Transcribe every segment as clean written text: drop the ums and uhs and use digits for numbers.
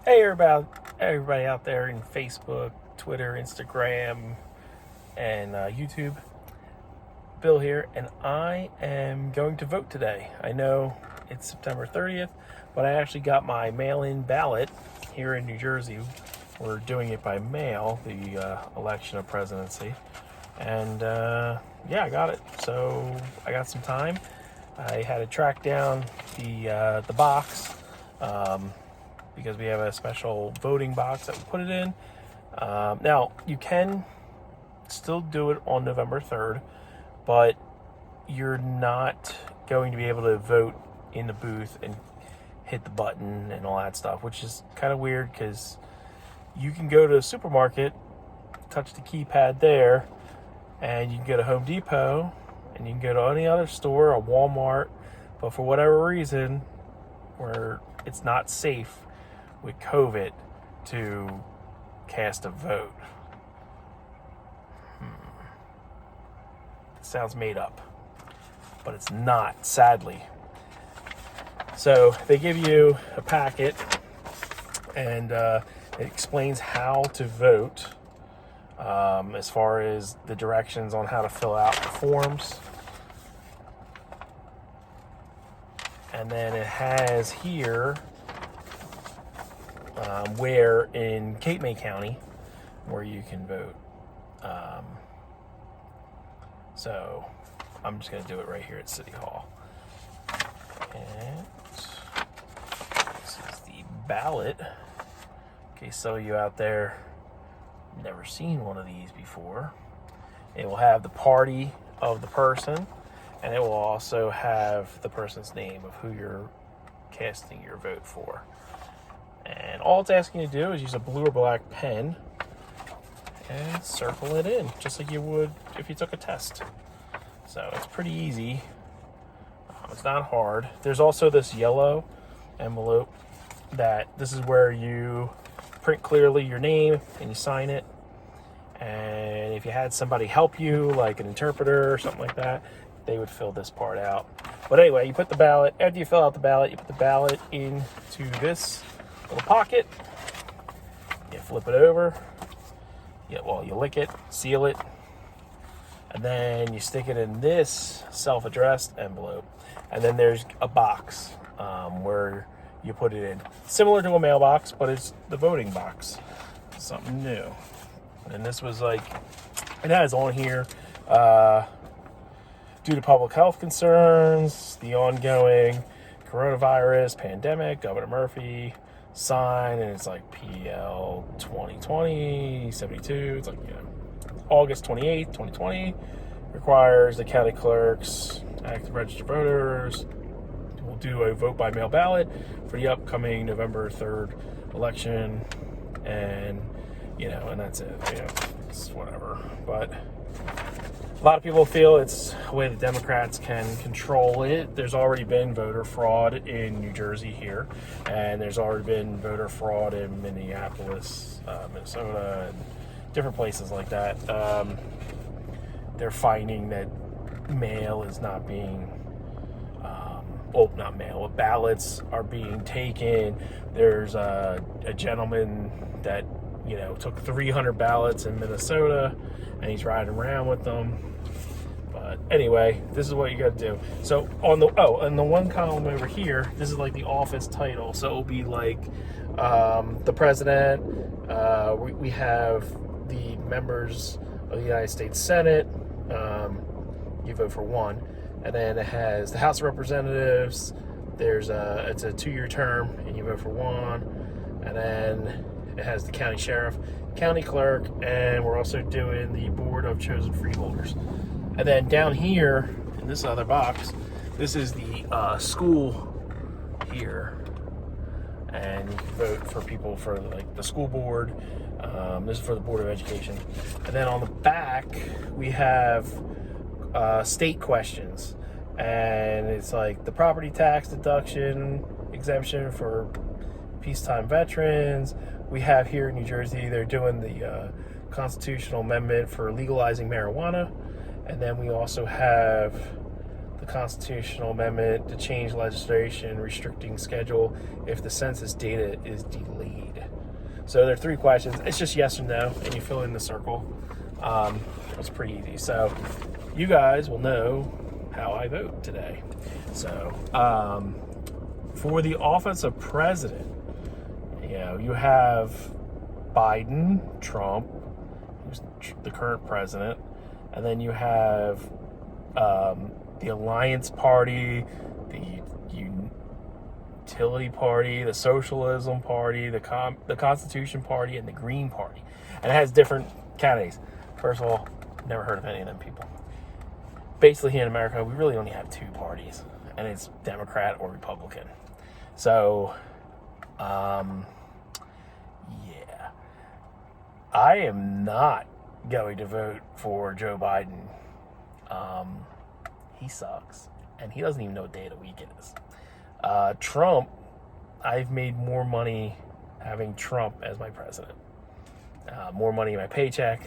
Hey, everybody out there in Facebook, Twitter, Instagram, and YouTube. Bill here, and I am going to vote today. I know it's September 30th, but I actually got my mail-in ballot here in New Jersey. We're doing it by mail, the election of presidency. And yeah, I got it. So I got some time. I had to track down the box. Because we have a special voting box that we put it in. Now, you can still do it on November 3rd, but you're not going to be able to vote in the booth and hit the button and all that stuff, which is kind of weird because you can go to a supermarket, touch the keypad there, and you can go to Home Depot, and you can go to any other store, a Walmart, but for whatever reason, where it's not safe with COVID to cast a vote. It sounds made up, but it's not, sadly. So they give you a packet, and it explains how to vote, as far as the directions on how to fill out the forms. And then it has here where in Cape May County where you can vote. So I'm just going to do it right here at City Hall. And this is the ballot. In case some of you out there never seen one of these before. It will have the party of the person, and it will also have the person's name of who you're casting your vote for. And all it's asking you to do is use a blue or black pen and circle it in, just like you would if you took a test. So it's pretty easy. It's not hard. There's also this yellow envelope that this is where you print clearly your name and you sign it. And if you had somebody help you, like an interpreter or something like that, they would fill this part out. But anyway, you put the ballot, after you fill out the ballot, you put the ballot into this little pocket. You flip it over. You lick it, seal it, and then you stick it in this self-addressed envelope. And then there's a box where you put it in. Similar to a mailbox, but it's the voting box. Something new. And this was like, it has on here, due to public health concerns, the ongoing coronavirus pandemic, Governor Murphy sign, and it's like PL 2020-72. It's like, August 28th, 2020 requires the county clerks, active registered voters will do a vote by mail ballot for the upcoming November 3rd election, and and that's it. It's whatever. But a lot of people feel it's a way the Democrats can control it. There's already been voter fraud in New Jersey here, and there's already been voter fraud in Minneapolis, Minnesota, and different places like that. They're finding that mail is not being, not mail, but ballots are being taken. There's a gentleman that took 300 ballots in Minnesota, and he's riding around with them. But anyway, this is what you got to do. So on the one column over here, this is like the office title. So it'll be like the president. We have the members of the United States Senate. You vote for one, and then it has the House of Representatives. It's a 2-year term, and you vote for one, and then it has the county sheriff, county clerk, and we're also doing the board of chosen freeholders. And then down here in this other box, this is the school here, and you can vote for people for like the school board. This is for the Board of Education. And then on the back, we have state questions, and it's like the property tax deduction exemption for peacetime veterans. We have here in New Jersey, they're doing the constitutional amendment for legalizing marijuana. And then we also have the constitutional amendment to change legislation restricting schedule if the census data is delayed. So there are 3 questions. It's just yes or no, and you fill in the circle. It's pretty easy. So you guys will know how I vote today. So for the office of president, you have Biden, Trump, who's the current president, and then you have the Alliance Party, the Utility Party, the Socialism Party, the Constitution Party, and the Green Party. And it has different candidates. First of all, never heard of any of them people. Basically, here in America, we really only have 2 parties, and it's Democrat or Republican. So, I am not going to vote for Joe Biden. He sucks, and he doesn't even know what day of the week it is. Trump, I've made more money having Trump as my president. More money in my paycheck.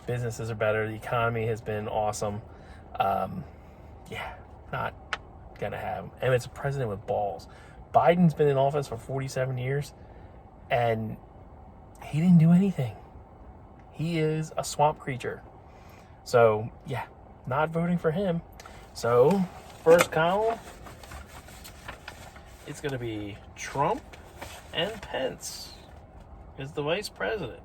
Businesses are better. The economy has been awesome. Not gonna have him. And it's a president with balls. Biden's been in office for 47 years, and he didn't do anything. He is a swamp creature. So, not voting for him. So, first column, it's going to be Trump and Pence as the vice president.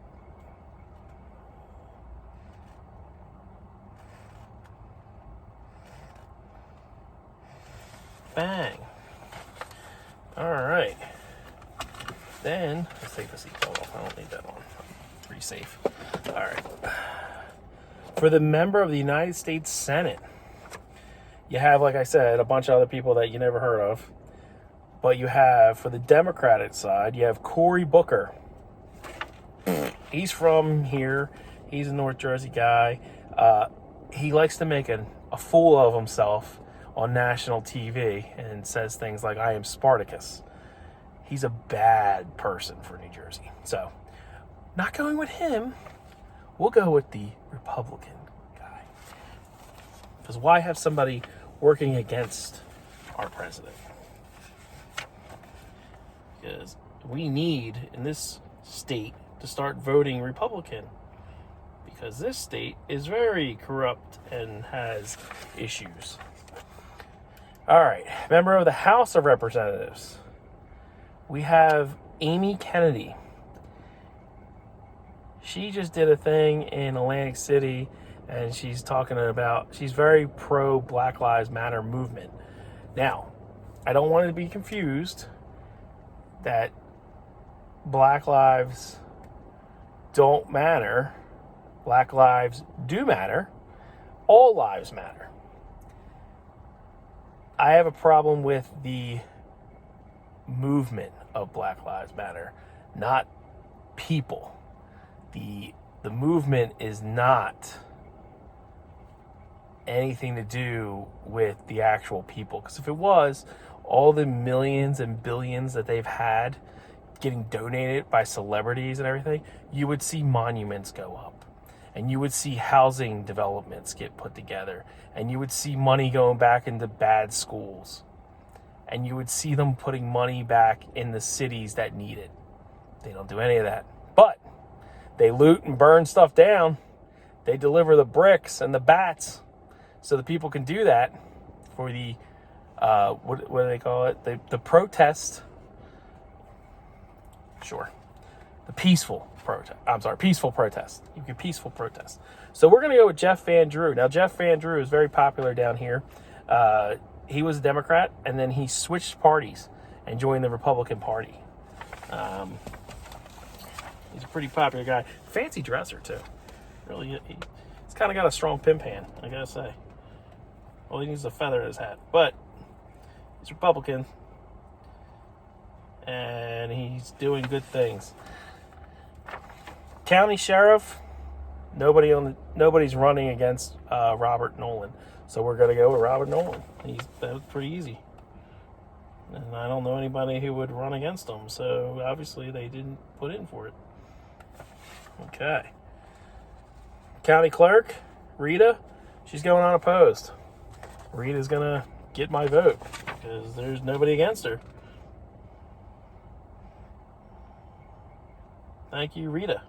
Bang. All right. Then, let's take the seatbelt off. I don't need that on. I'm pretty safe. All right. For the member of the United States Senate, you have, like I said, a bunch of other people that you never heard of. But you have, for the Democratic side, you have Cory Booker. He's from here. He's a North Jersey guy. He likes to make a fool of himself on national TV and says things like, I am Spartacus. He's a bad person for New Jersey. So, not going with him. We'll go with the Republican guy. Because why have somebody working against our president? Because we need, in this state, to start voting Republican. Because this state is very corrupt and has issues. All right, member of the House of Representatives. We have Amy Kennedy. She just did a thing in Atlantic City, and she's very pro Black Lives Matter movement. Now, I don't want it to be confused that Black lives don't matter. Black lives do matter. All lives matter. I have a problem with the movement of Black Lives Matter, not people. The movement is not anything to do with the actual people. Because if it was, all the millions and billions that they've had getting donated by celebrities and everything, you would see monuments go up. And you would see housing developments get put together. And you would see money going back into bad schools. And you would see them putting money back in the cities that need it. They don't do any of that. But they loot and burn stuff down. They deliver the bricks and the bats so the people can do that for the, what do they call it? The protest. Sure. The peaceful protest. You can peaceful protest. So we're going to go with Jeff Van Drew. Now, Jeff Van Drew is very popular down here. He was a Democrat, and then he switched parties and joined the Republican Party. He's a pretty popular guy. Fancy dresser, too. Really, he's kind of got a strong pimp hand, I gotta say. Well, he needs a feather in his hat. But he's Republican, and he's doing good things. County sheriff, nobody's running against Robert Nolan, so we're gonna go with Robert Nolan. That was pretty easy, and I don't know anybody who would run against him. So obviously they didn't put in for it. Okay. County clerk, Rita, she's going unopposed. Rita's gonna get my vote because there's nobody against her. Thank you, Rita.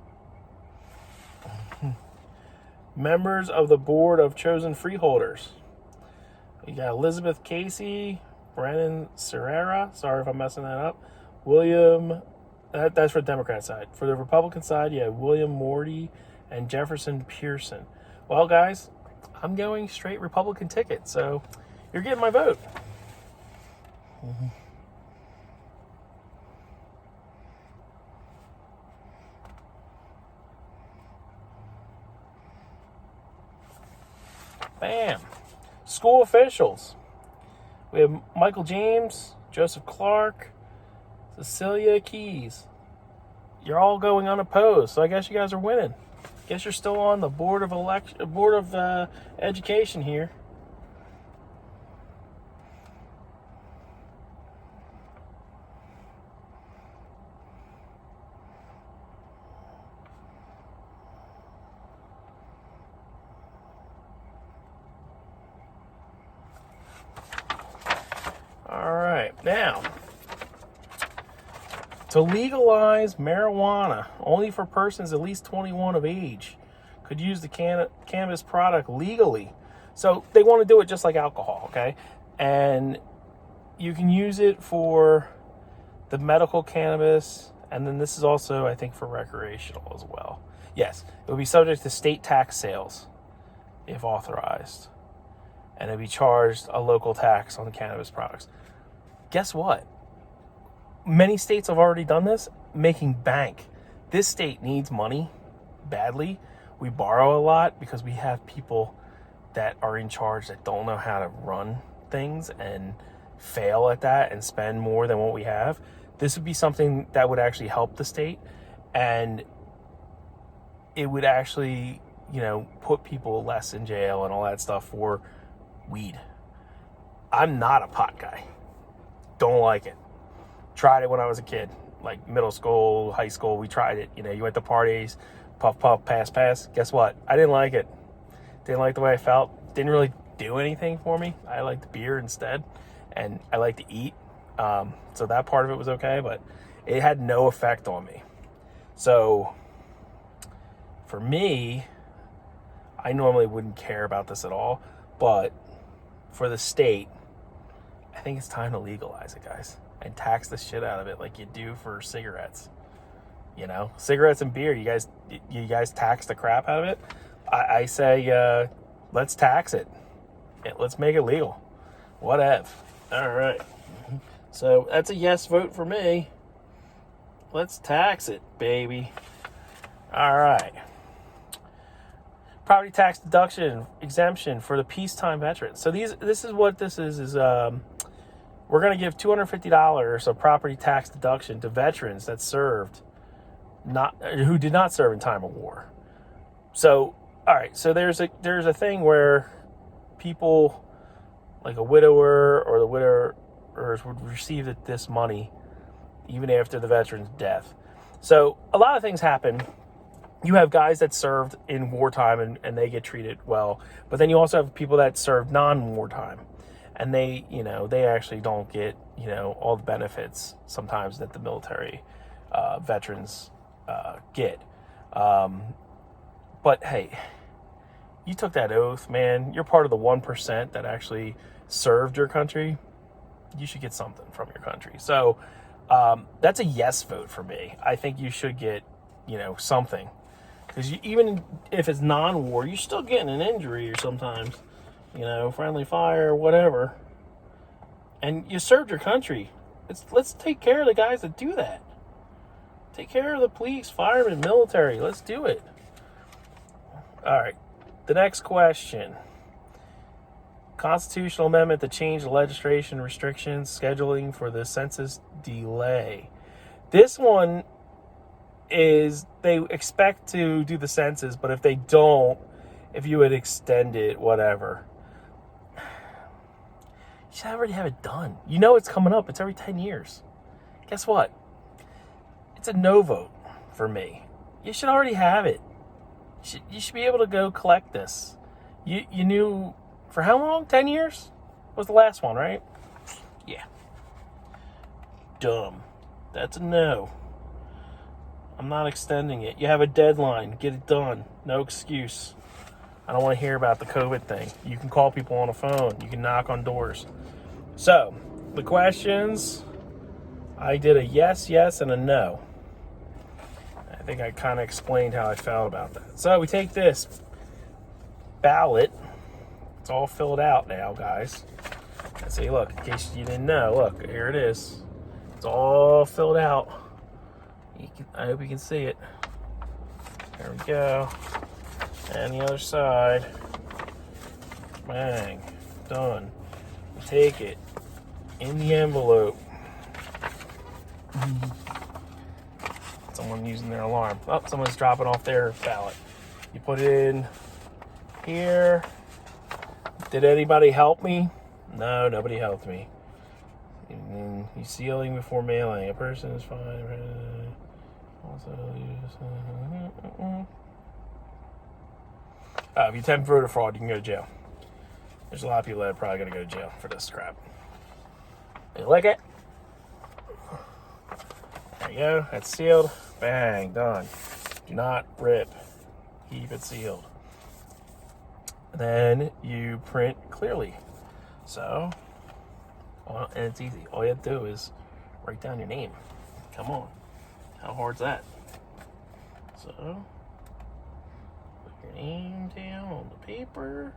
Members of the Board of Chosen Freeholders. You got Elizabeth Casey, Brennan Serrera. Sorry if I'm messing that up. William, that's for the Democrat side. For the Republican side, you have William Morty and Jefferson Pearson. Well, guys, I'm going straight Republican ticket, so you're getting my vote. Bam. School officials. We have Michael James, Joseph Clark, Cecilia Keys. You're all going unopposed, so I guess you guys are winning. Guess you're still on the board of education here. All right, now, to legalize marijuana only for persons at least 21 of age could use the cannabis product legally. So they want to do it just like alcohol, okay? And you can use it for the medical cannabis, and then this is also, I think, for recreational as well. Yes, it would be subject to state tax sales if authorized, and it'd be charged a local tax on the cannabis products. Guess what? Many states have already done this, making bank. This state needs money badly. We borrow a lot because we have people that are in charge that don't know how to run things and fail at that and spend more than what we have. This would be something that would actually help the state, and it would actually, put people less in jail and all that stuff for weed. I'm not a pot guy. Don't like it. Tried it when I was a kid, like middle school, high school. We tried it. You went to parties, puff, puff, pass, pass. Guess what? I didn't like it. Didn't like the way I felt. Didn't really do anything for me. I liked beer instead, and I like to eat. So that part of it was okay, but it had no effect on me. So for me, I normally wouldn't care about this at all, but for the state, I think it's time to legalize it, guys, and tax the shit out of it like you do for cigarettes. Cigarettes and beer, you guys tax the crap out of it. I say, let's tax it. Let's make it legal. Whatever. All right. So that's a yes vote for me. Let's tax it, baby. All right. Property tax deduction exemption for the peacetime veterans. So this is what this is we're going to give $250 of property tax deduction to veterans that served, who did not serve in time of war. So, all right. So there's a thing where people, like a widower or the widowers, would receive this money even after the veteran's death. So a lot of things happen. You have guys that served in wartime and they get treated well, but then you also have people that served non-wartime, and they actually don't get, all the benefits sometimes that the military veterans get. But hey, you took that oath, man. You're part of the 1% that actually served your country. You should get something from your country. So that's a yes vote for me. I think you should get, something. Because even if it's non-war, you're still getting an injury or sometimes, friendly fire, whatever. And you served your country. Let's take care of the guys that do that. Take care of the police, firemen, military. Let's do it. All right. The next question. Constitutional amendment to change the legislation restrictions scheduling for the census delay. This one is they expect to do the census, but if they don't, if you would extend it, whatever. You should already have it done. It's coming up. It's every 10 years. Guess what? It's a no vote for me. You should already have it. You should be able to go collect this. You knew for how long? 10 years? Was the last one, right? Yeah. Dumb. That's a no. I'm not extending it. You have a deadline. Get it done. No excuse. I don't want to hear about the COVID thing. You can call people on the phone. You can knock on doors. So, the questions, I did a yes, and a no. I think I kind of explained how I felt about that. So, we take this ballot. It's all filled out now, guys. And see, look, in case you didn't know, look, here it is. It's all filled out. I hope you can see it. There we go. And the other side. Bang. Done. You take it in the envelope. Someone using their alarm. Oh, someone's dropping off their ballot. You put it in here. Did anybody help me? No, nobody helped me. And you sealing before mailing. A person is fine. Also, if you attempt voter fraud, you can go to jail. There's a lot of people that are probably going to go to jail for this crap. You like it? There you go. That's sealed. Bang. Done. Do not rip. Keep it sealed. Then you print clearly. So, and it's easy. All you have to do is write down your name. Come on. How hard's that? So, put your name down on the paper.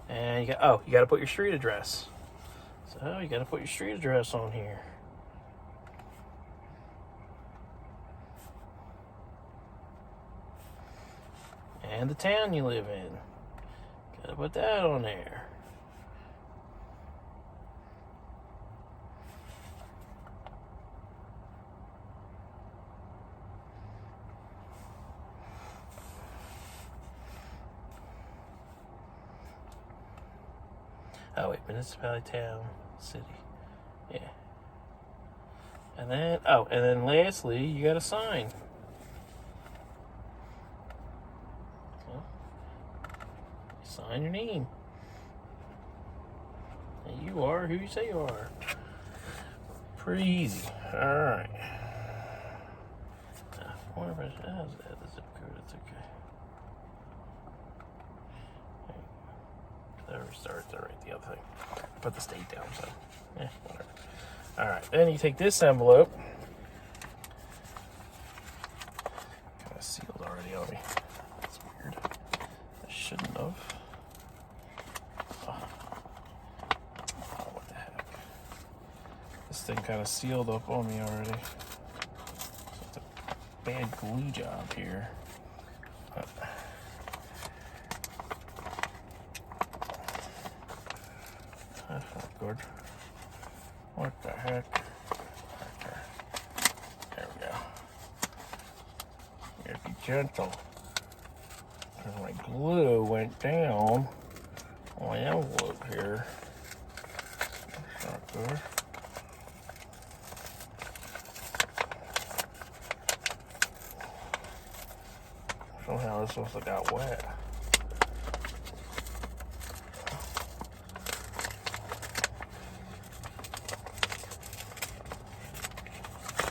And you got to put your street address. So, you got to put your street address on here. And the town you live in. Gotta put that on there. Oh wait, municipality, town, city. Yeah. And then lastly, you gotta sign. Sign your name. And you are who you say you are. Pretty easy. Alright. I wonder if I should add the zip code. It's okay. That restarts. I write the other thing. Put the state down, so whatever. Alright, then you take this envelope. Kind of sealed already on me. That's weird. I shouldn't have. This thing kind of sealed up on me already. So it's a bad glue job here. But that's not good. What the heck? There we go. You gotta be gentle. Because my glue went down on the envelope here. That's not good. Somehow this also got wet.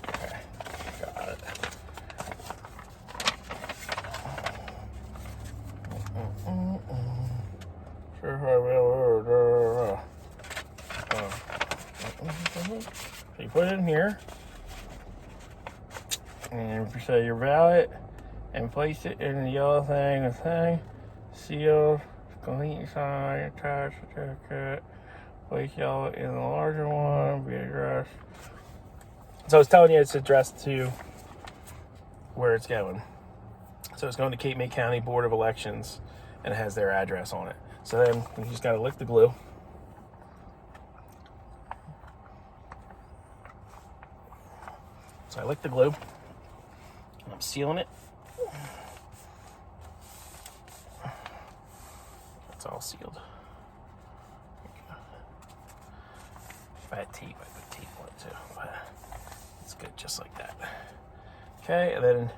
Okay, got it. Sure, I will. So you put it in here, and if you say your ballot, and place it in the yellow thing, sealed, complete sign, attach, certificate, place yellow in the larger one, be addressed. So it's telling you it's addressed to where it's going. So it's going to Cape May County Board of Elections, and it has their address on it. So then you just got to lick the glue. So I lick the glue, and I'm sealing it. It's all sealed. If I had tape, I put tape on it too, but it's It's good, just like that. Okay, and then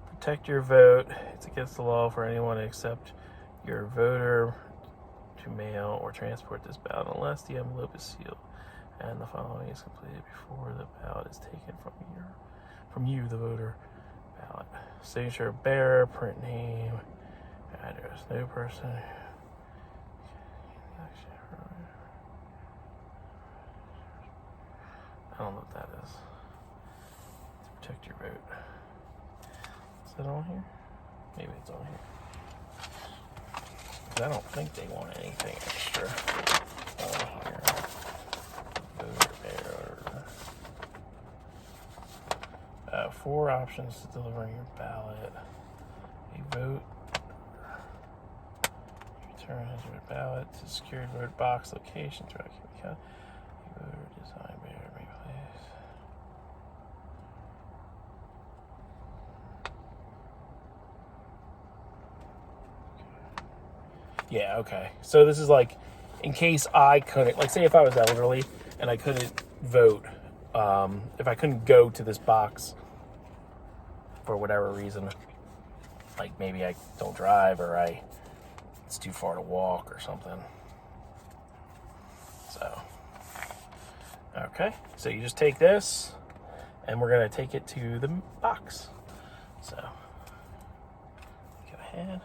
protect your vote. It's against the law for anyone to accept your voter to mail or transport this ballot unless the envelope is sealed and the following is completed before the ballot is taken from you, the voter ballot. Signature bearer, print name, address. No person. I don't know what that is. To protect your vote. Is that on here? Maybe it's on here. I don't think they want anything extra on here. Voter bearer. 4 options to delivering your ballot. A vote. Return has your ballot to secured vote box location throughout Cuba County. A voter design bearer may place. Yeah, okay. So this is like, in case I couldn't, like say if I was elderly and I couldn't vote, if I couldn't go to this box for whatever reason, like maybe I don't drive or it's too far to walk or something. So, okay. So you just take this and we're going to take it to the box. So, go ahead.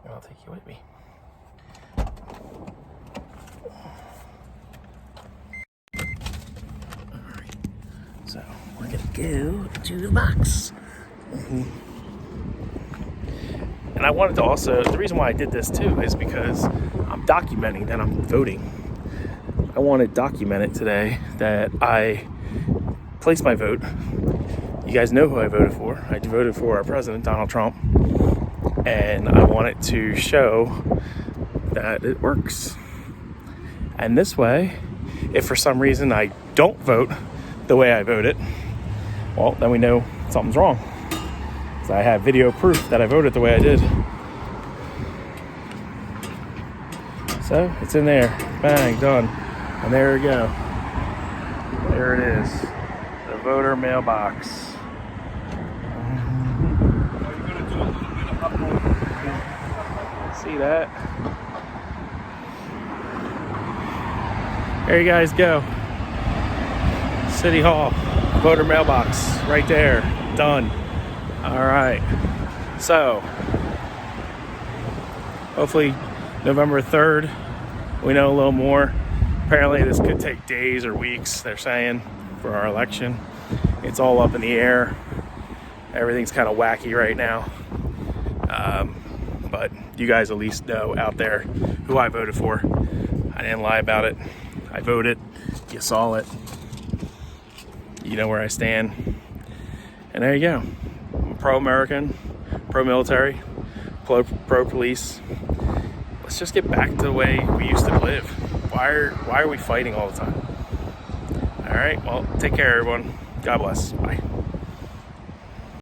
And I'll take you with me. Alright, so we're gonna go to the box. And I wanted to also, the reason why I did this too is because I'm documenting that I'm voting. I want to document it today that I placed my vote. You guys know who I voted for. I voted for our president, Donald Trump. And I want it to show that it works. And this way, if for some reason I don't vote the way I voted, well, then we know something's wrong. So I have video proof that I voted the way I did. So it's in there. Bang, done. And there we go. There it is. The voter mailbox. See that? There you guys go. City Hall, voter mailbox, right there, done. All right, so hopefully November 3rd, we know a little more. Apparently this could take days or weeks, they're saying, for our election. It's all up in the air. Everything's kind of wacky right now. But you guys at least know out there who I voted for. I didn't lie about it. I voted. You saw it. You know where I stand. And there you go. I'm pro-American, pro-military, pro-police. Let's just get back to the way we used to live. Why are we fighting all the time? All right, well, take care, everyone. God bless. Bye.